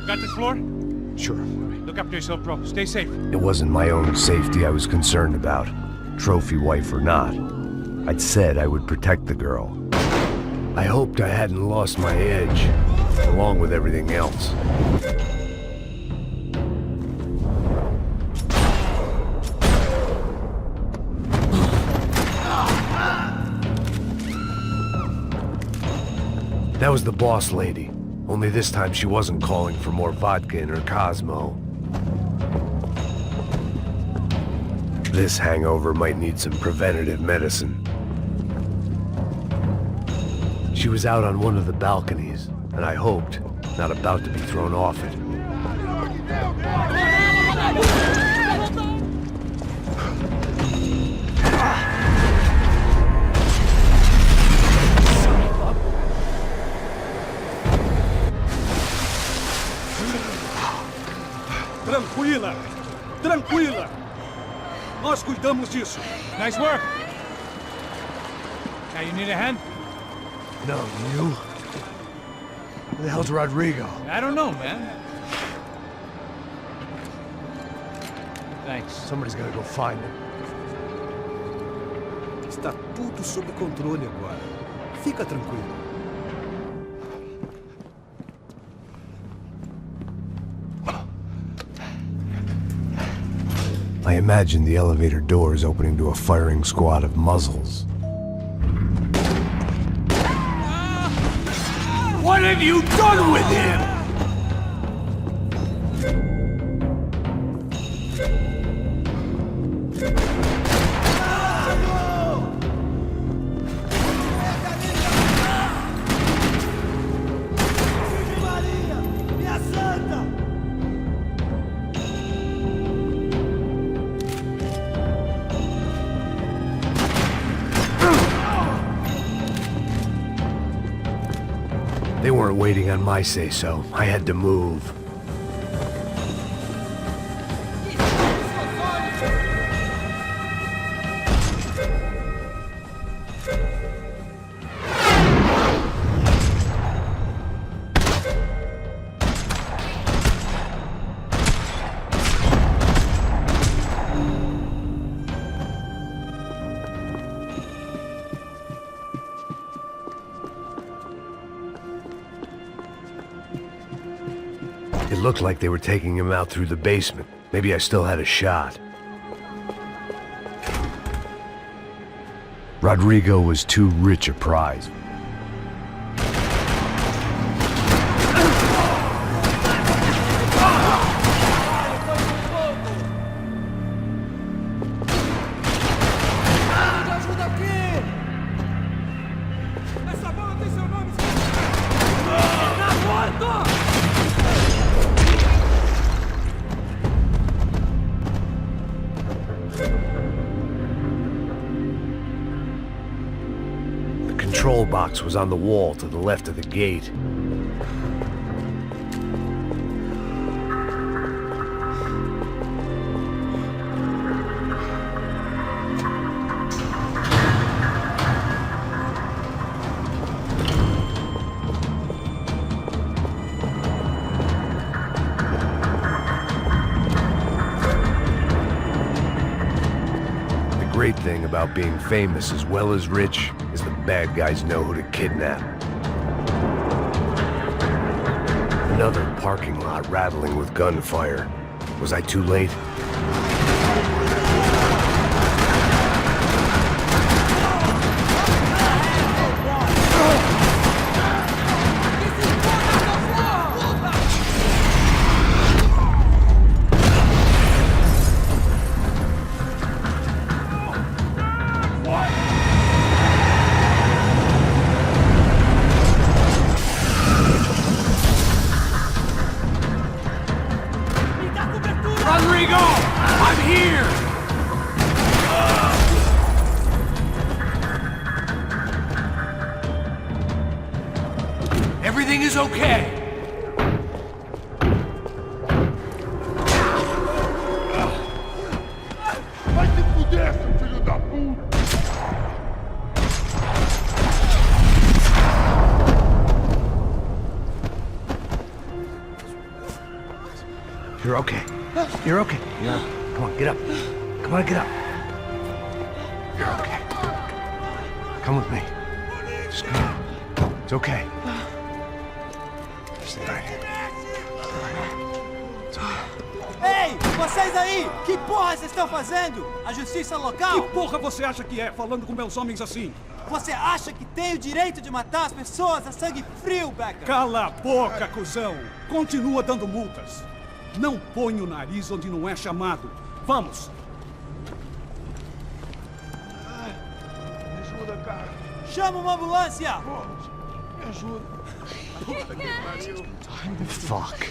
Got this floor? Sure. Look after yourself, bro. Stay safe. It wasn't my own safety I was concerned about, trophy wife or not. I'd said I would protect the girl. I hoped I hadn't lost my edge, along with everything else. That was the boss lady. Only this time she wasn't calling for more vodka in her Cosmo. This hangover might need some preventative medicine. She was out on one of the balconies, and I hoped, not about to be thrown off it. Tranquila! Tranquila! Nós cuidamos disso. Nice work. Now you need a hand? No, you? Where the hell's Rodrigo? I don't know, man. Thanks. Somebody's gotta go find him. Está tudo sob controle agora. Fica tranquilo. I imagine the elevator doors opening to a firing squad of muzzles. What have you done with him? They weren't waiting on my say-so. I had to move. It looked like they were taking him out through the basement. Maybe I still had a shot. Rodrigo was too rich a prize. The control box was on the wall to the left of the gate. The great thing about being famous as well as rich is the bad guys know who to kidnap. Another parking lot rattling with gunfire. Was I too late? Rodrigo! I'm here! Everything is okay. Vai te fuder, seu filho da puta! You're okay. You're okay. Yeah. Come on, get up. Come on, get up. You're okay. Come with me. Just come on. It's okay. Stay right here. It's okay. Ei, vocês aí! Que porra vocês estão fazendo? A justiça local? Que porra você acha que é, falando com meus homens assim? Você acha que tem o direito de matar as pessoas a sangue frio, Becker? Cala a boca, cuzão! Continua dando multas. Não põe o nariz onde não é chamado. Vamos! Me ajuda, cara. Chama uma ambulância! Me ajuda. Fuck.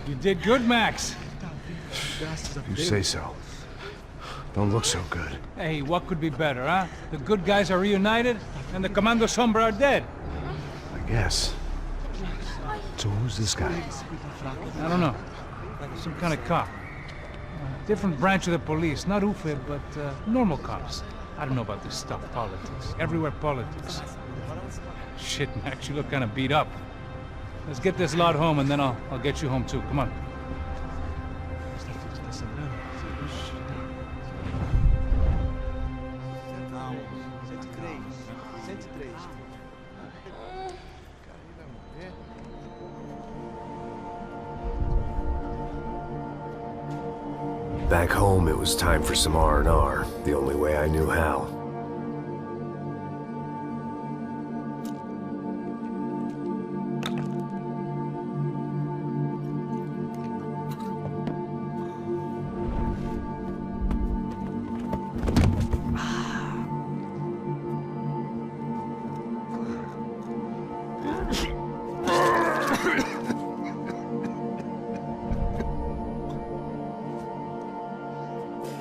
You did good, Max. You say so. Don't look so good. Hey, what could be better, huh? The good guys are reunited, and the Commando Sombra are dead. I guess. So who's this guy? I don't know. Some kind of cop. Different branch of the police. Not UFE, but normal cops. I don't know about this stuff, politics. Everywhere politics. Shit, Max, you look kind of beat up. Let's get this lot home, and then I'll get you home too. Come on. Back home, it was time for some R&R, the only way I knew how.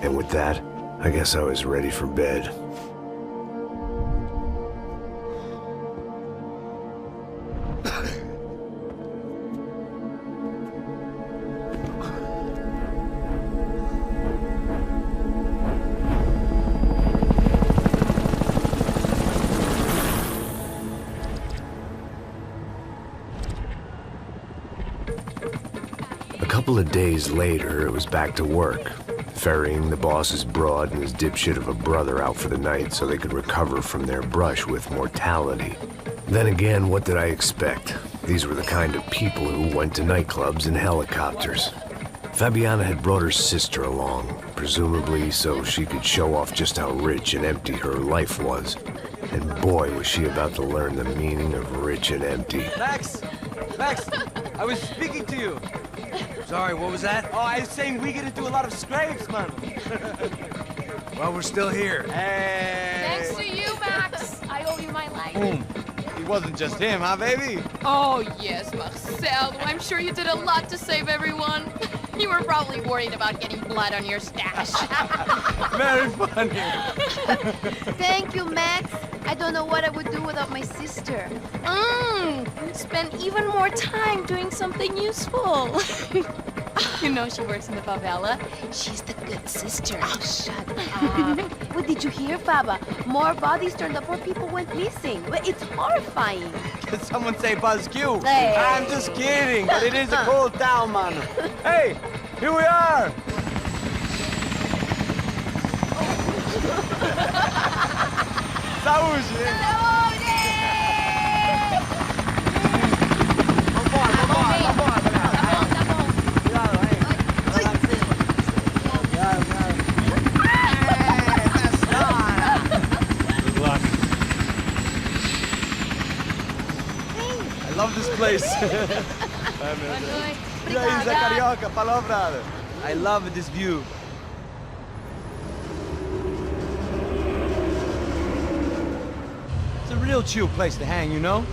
And with that, I guess I was ready for bed. A couple of days later, it was back to work. Ferrying the boss's broad and his dipshit of a brother out for the night so they could recover from their brush with mortality. Then again, what did I expect? These were the kind of people who went to nightclubs in helicopters. Fabiana had brought her sister along, presumably so she could show off just how rich and empty her life was. And boy, was she about to learn the meaning of rich and empty. Max! Max! I was speaking to you! Sorry, what was that? Oh, I was saying we get into a lot of scrapes, man. Well, we're still here. Hey! Thanks to you, Max. I owe you my life. Boom. It wasn't just him, huh, baby? Oh, yes, Marcel. I'm sure you did a lot to save everyone. You were probably worried about getting blood on your stash. Very funny. Thank you, Max. I don't know what I would do without my sister. Spend even more time doing something useful. You know she works in the favela. She's the good sister. Oh, shut up. What did you hear, Faba? More bodies turned up where people went missing. It's horrifying. Did someone say Buzz Q? Hey. I'm just kidding, but it is a cold town, man. Hey, here we are. Saúde! I love this place. E aí, Zé Carioca, falou, brother. I love this view. It's a real chill place to hang, you know?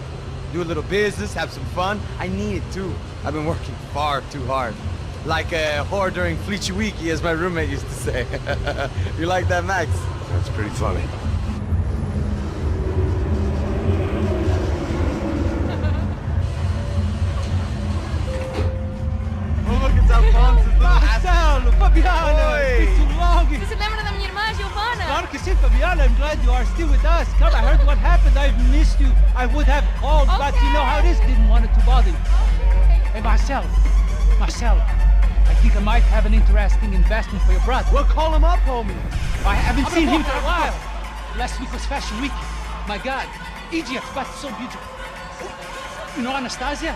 Do a little business, have some fun. I need it too. I've been working far too hard. Like a whore during Fleechy Weeky, as my roommate used to say. You like that, Max? That's pretty funny. Marcelo, Fabiana, it's too long. Você se lembra da minha irmã, Giovanna? Claro que sim, Fabiana. I'm glad you are still with us. Come, I heard what happened. I've missed you. I would have called, but you know how it is. Didn't want it to bother you. Hey, Marcelo. Marcelo. I think I might have an interesting investment for your brother. Well, call him up, homie. I haven't seen him for a while. Last week was Fashion Week. My God, Egypt, but so beautiful. You know Anastasia?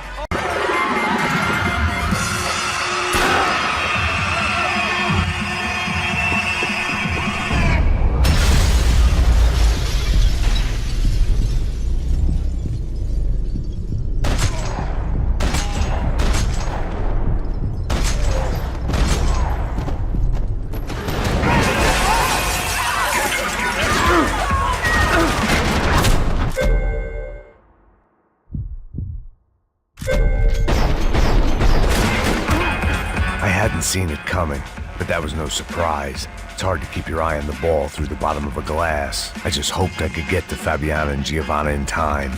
Seen it coming, but that was no surprise. It's hard to keep your eye on the ball through the bottom of a glass. I just hoped I could get to Fabiana and Giovanna in time.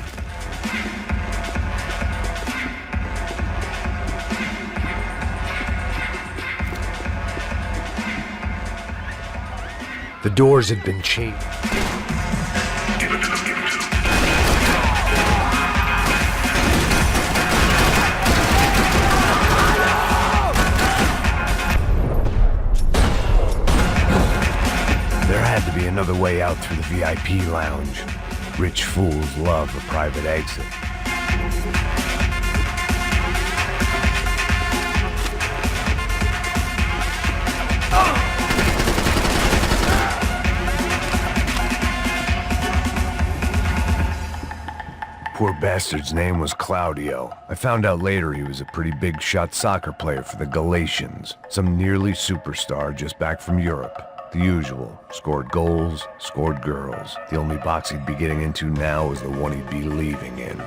The doors had been chained. Another way out through the VIP lounge. Rich fools love a private exit. Poor bastard's name was Claudio. I found out later he was a pretty big shot soccer player for the Galatians, some nearly superstar just back from Europe. The usual. Scored goals, scored girls. The only box he'd be getting into now was the one he'd be leaving in.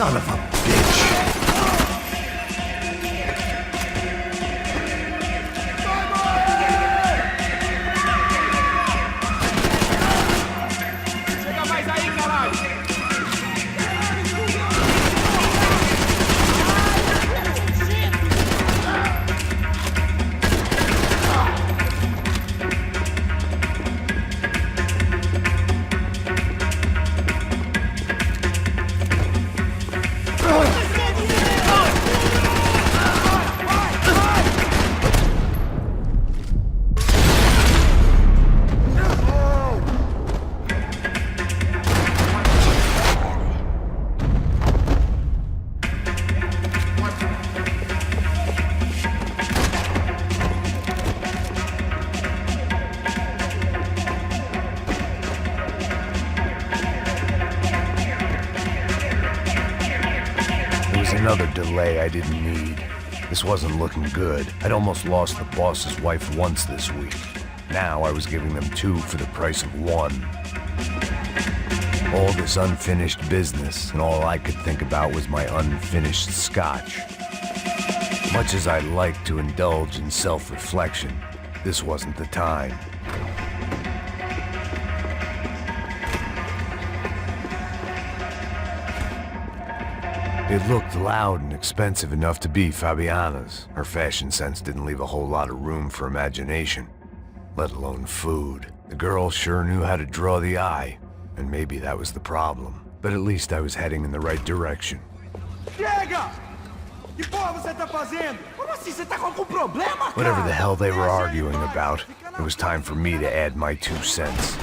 Son of a bitch. Another delay I didn't need. This wasn't looking good. I'd almost lost the boss's wife once this week. Now I was giving them two for the price of one. All this unfinished business, and all I could think about was my unfinished scotch. Much as I'd like to indulge in self-reflection, this wasn't the time. It looked loud and expensive enough to be Fabiana's. Her fashion sense didn't leave a whole lot of room for imagination, let alone food. The girl sure knew how to draw the eye, and maybe that was the problem. But at least I was heading in the right direction. Chega! Que porra você tá fazendo? Como assim? Você tá com algum problema, cara? Whatever the hell they were arguing about, it was time for me to add my 2 cents.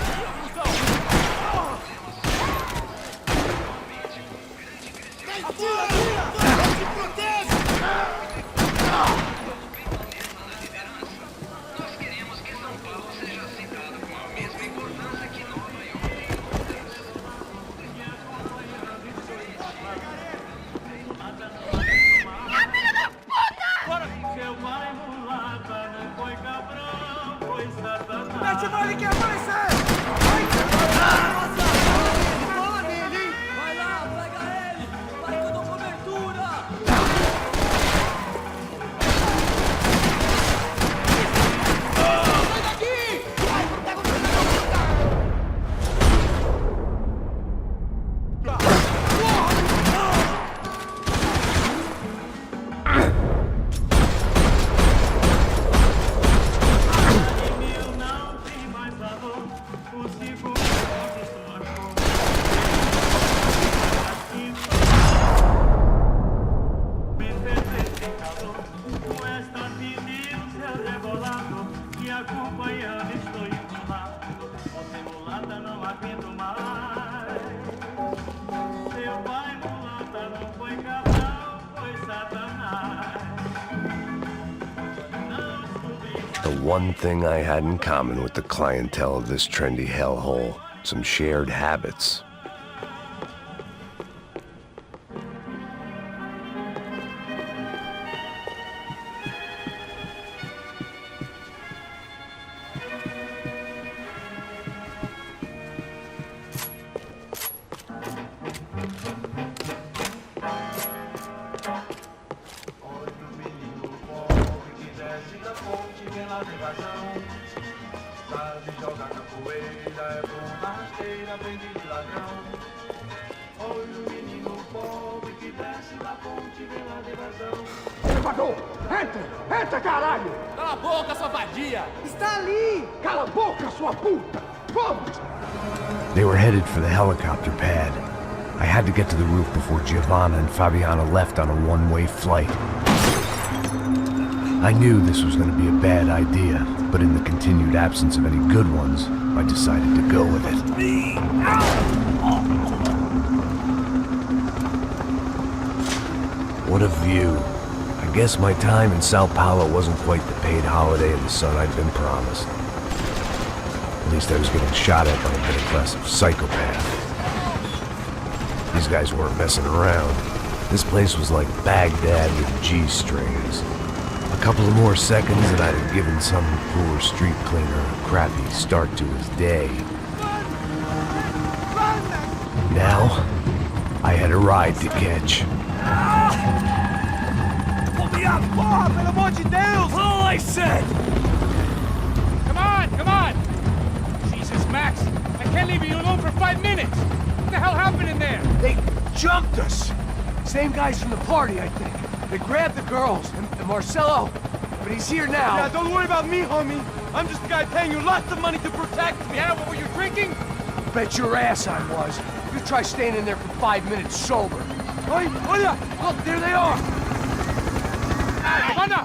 one thing I had in common with the clientele of this trendy hellhole. Some shared habits. Elevador! Entra! Entra, caralho! Cala a boca, sua vadia! Está ali! Cala a boca, sua puta! Vamos! They were headed for the helicopter pad. I had to get to the roof before Giovanna and Fabiana left on a one-way flight. I knew this was going to be a bad idea, but in the continued absence of any good ones, I decided to go with it. What a view. I guess my time in Sao Paulo wasn't quite the paid holiday in the sun I'd been promised. At least I was getting shot at by a middle-class psychopath. These guys weren't messing around. This place was like Baghdad with G-strings. A couple of more seconds and I'd have given some poor street cleaner a crappy start to his day. Now, I had a ride to catch. Pull me up! Porra, pelo amor de Deus! All I said! Come on, come on! Jesus, Max, I can't leave you alone for 5 minutes! What the hell happened in there? They jumped us. Same guys from the party, I think. They grabbed the girls and Marcelo, but he's here now. Yeah, don't worry about me, homie. I'm just the guy paying you lots of money to protect me. Yeah, what were you drinking? Bet your ass I was. You try staying in there for 5 minutes sober. Oi, olha! Look, there they are. Giovanna!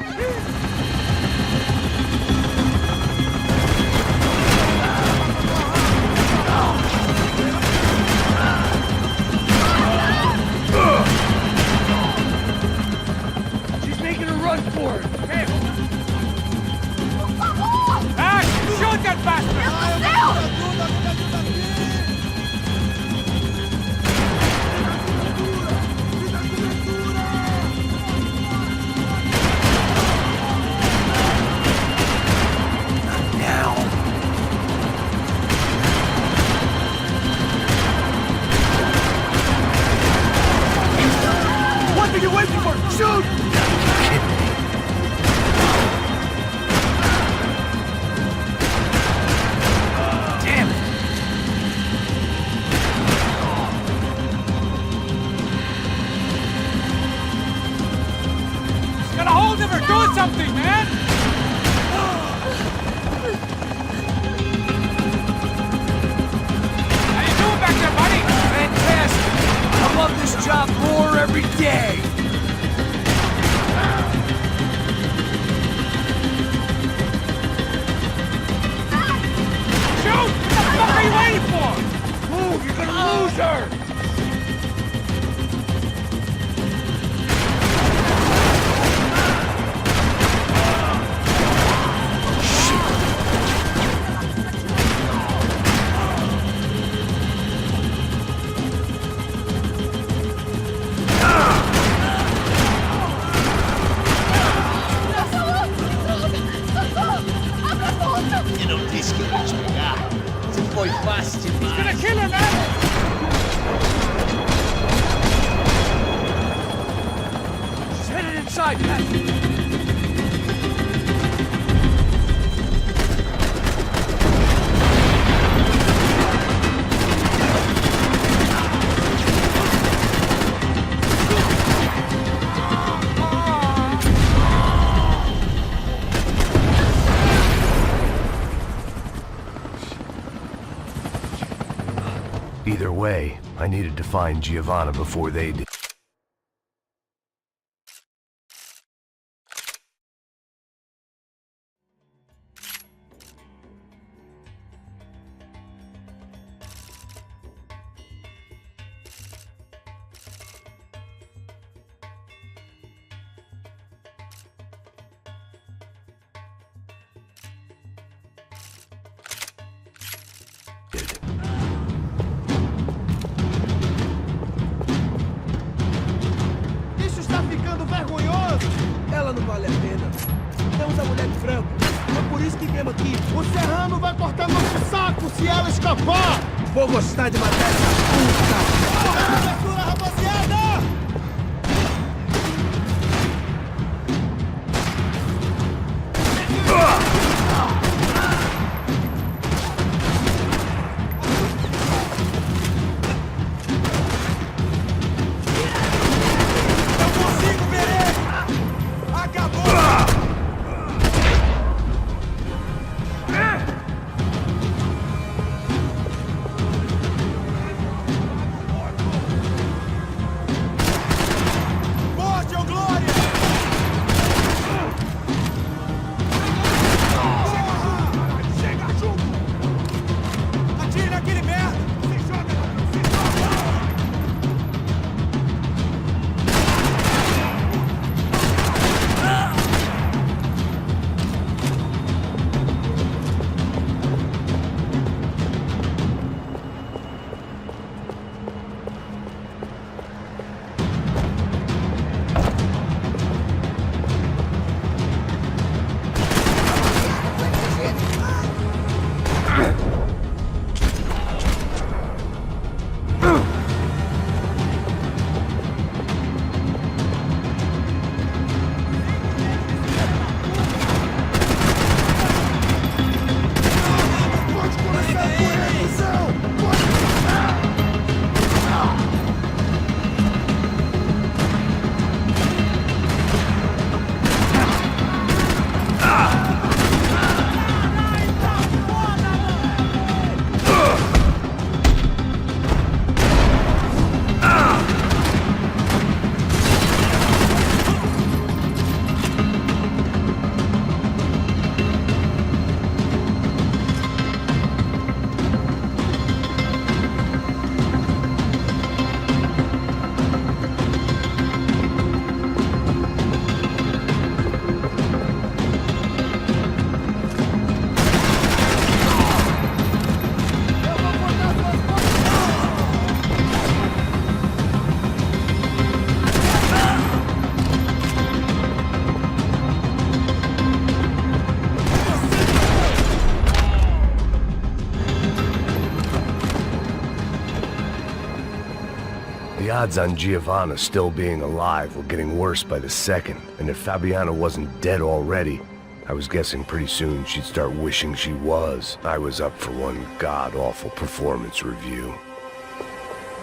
She's making a run for it. Hey! Max, shoot that bastard! What are you waiting for? Shoot! Damn it. Get a hold of her! Do something, man! How you doing back there, buddy? Fantastic. I love this job more every day. Shoot! What the fuck are you waiting for? Move, you're gonna lose her. Eu não disse que eu ia te pegar. Você foi fácil He's demais. gonna kill her, man! She's headed inside, Pat. Either way, I needed to find Giovanna before they did. ela não vale a pena. Temos a mulher de frango. É por isso que viemos aqui. O serrano vai cortar nosso saco se ela escapar. Vou gostar de matar essa puta. Abertura, rapaziada! The odds on Giovanna still being alive were getting worse by the second, and if Fabiana wasn't dead already, I was guessing pretty soon she'd start wishing she was. I was up for one god-awful performance review.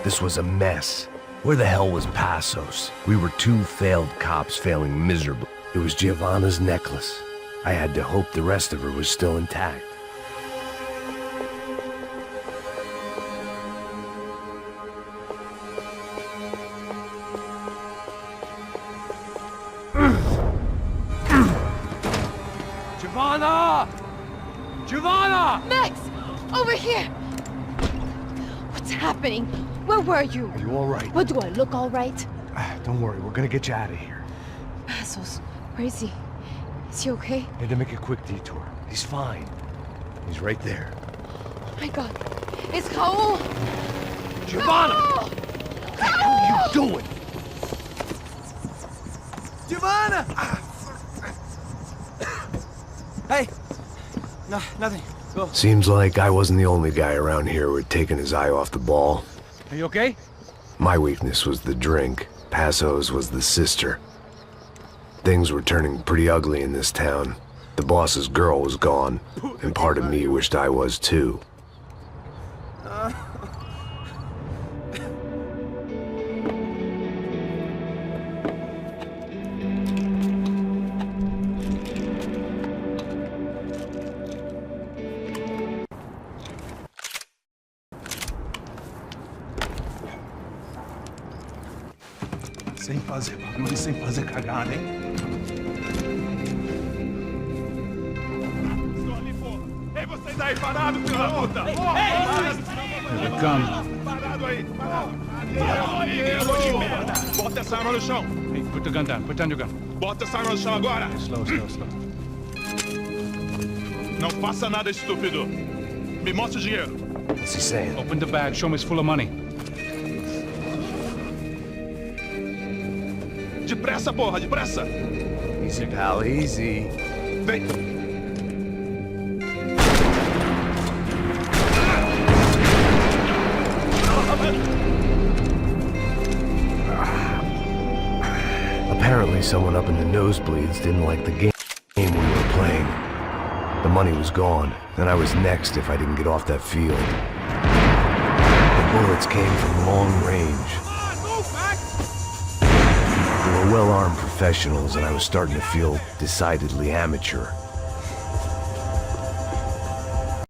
This was a mess. Where the hell was Passos? We were two failed cops failing miserably. It was Giovanna's necklace. I had to hope the rest of her was still intact. Giovanna! Giovanna! Max! Over here! What's happening? Where were you? Are you all right? What, do I look all right? Don't worry, we're gonna get you out of here. Passos, where is he? Is he okay? Had to make a quick detour. He's fine. He's right there. Oh my god. It's Raul! Giovanna! Raul! What the hell are you doing? Giovanna! Hey! No, nothing. Go. Seems like I wasn't the only guy around here who had taken his eye off the ball. Are you okay? My weakness was the drink. Passos was the sister. Things were turning pretty ugly in this town. The boss's girl was gone, and part of me wished I was too. Sem fazer barulho, sem fazer cagada, hein? Estou ali, porra! Ei, vocês aí, parados, filho da puta! Here they come. Parado aí! Parado! Bota essa arma no chão! Hey, put the gun down. Put down your gun. Bota essa arma no chão agora! Slow, slow, slow. Não faça nada, estúpido! Me mostre o dinheiro! What's he saying? Open the bag. Show me it's full of money. Depressa, porra! Depressa! Easy, pal, easy. Apparently someone up in the nosebleeds didn't like the game we were playing. The money was gone, and I was next if I didn't get off that field. The bullets came from long range. They were well-armed professionals, and I was starting to feel decidedly amateur.